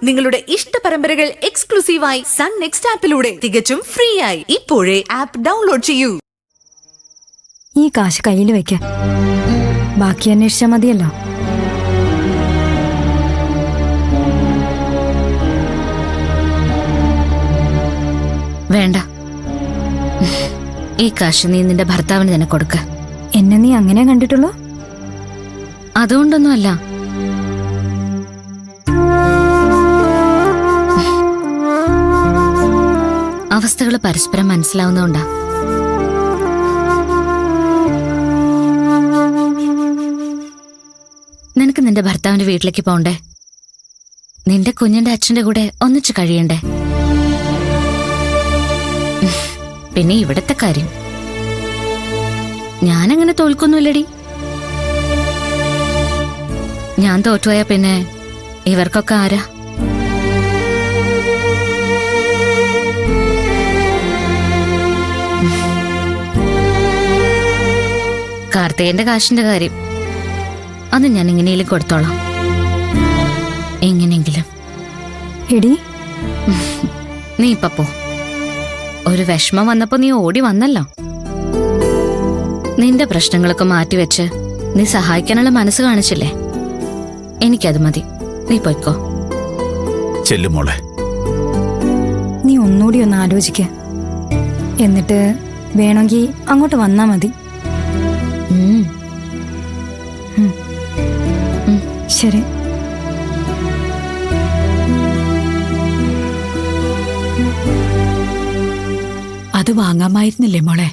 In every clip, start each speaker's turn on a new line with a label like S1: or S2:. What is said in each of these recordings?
S1: നിങ്ങളുടെ ഇഷ്ട പരമ്പരകൾ എക്സ്ക്ലൂസീവായി സൺ നെക്സ്റ്റ് ആപ്പിലൂടെ തികച്ചും ഫ്രീ ആയി. ഇപ്പോഴേ ആപ്പ് ഡൗൺലോഡ് ചെയ്യൂ.
S2: ഈ കാശ് കയ്യിൽ വെക്ക, ബാക്കി അന്വേഷിച്ചാ മതിയല്ലോ.
S3: വേണ്ട, ഈ കാശ് നീ നിന്റെ ഭർത്താവിന് തന്നെ കൊടുക്ക.
S2: എന്നെ നീ അങ്ങനെ കണ്ടിട്ടുള്ളൂ?
S3: അതുകൊണ്ടൊന്നുമല്ല. അവസ്ഥകൾ പരസ്പരം മനസ്സിലാവുന്നതുകൊണ്ടാ. നിനക്ക് നിന്റെ ഭർത്താവിന്റെ വീട്ടിലേക്ക് പോണ്ടേ? നിന്റെ കുഞ്ഞിന്റെ അച്ഛന്റെ കൂടെ ഒന്നിച്ചു കഴിയണ്ടേ? പിന്നെ ഇവിടത്തെ കാര്യം ഞാനങ്ങനെ തോൽക്കൊന്നുമില്ലടി. ഞാൻ തോറ്റുപോയാ പിന്നെ ഇവർക്കൊക്കെ ആരാ? കാർത്തികന്റെ കാശിന്റെ കാര്യം അത് ഞാൻ എങ്ങനെയെങ്കിലും കൊടുത്തോളാം. എങ്ങനെയെങ്കിലും.
S2: എടി,
S3: നീ ഇപ്പൊ പോ. ഒരു വിഷമം വന്നപ്പോ നീ ഓടി വന്നല്ലോ. നിന്റെ പ്രശ്നങ്ങളൊക്കെ മാറ്റിവെച്ച് നീ സഹായിക്കാനുള്ള മനസ്സ് കാണിച്ചില്ലേ? എനിക്കത് മതി. നീ പോയിക്കോ.
S4: ചെല്ലുമോളെ.
S2: നീ ഒന്നുകൂടി ഒന്ന് ആലോചിക്ക, എന്നിട്ട് വേണമെങ്കിൽ അങ്ങോട്ട് വന്നാ മതി. ശരി.
S5: അത് വാങ്ങാമായിരുന്നില്ലേ മോളെ?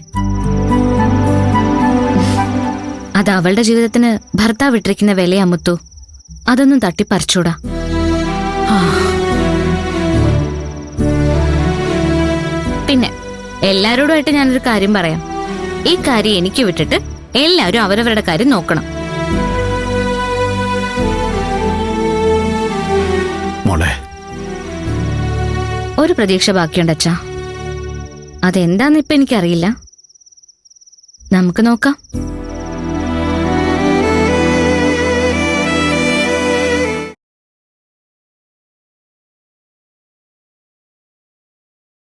S3: അത് അവളുടെ ജീവിതത്തിന് ഭർത്താവ് ഇട്ടിരിക്കുന്ന വിലയാ മുത്തു. അതൊന്നും തട്ടിപ്പറിച്ചൂടാ. പിന്നെ എല്ലാരോടുമായിട്ട് ഞാനൊരു കാര്യം പറയാം. ഈ കാര്യം എനിക്ക് വിട്ടിട്ട് എല്ലാവരും അവരവരുടെ കാര്യം നോക്കണം.
S4: മോളെ,
S3: ഒരു പ്രതീക്ഷ ബാക്കിയുണ്ട് അച്ഛാ. അതെന്താന്ന് ഇപ്പൊ എനിക്കറിയില്ല. നമുക്ക് നോക്കാം.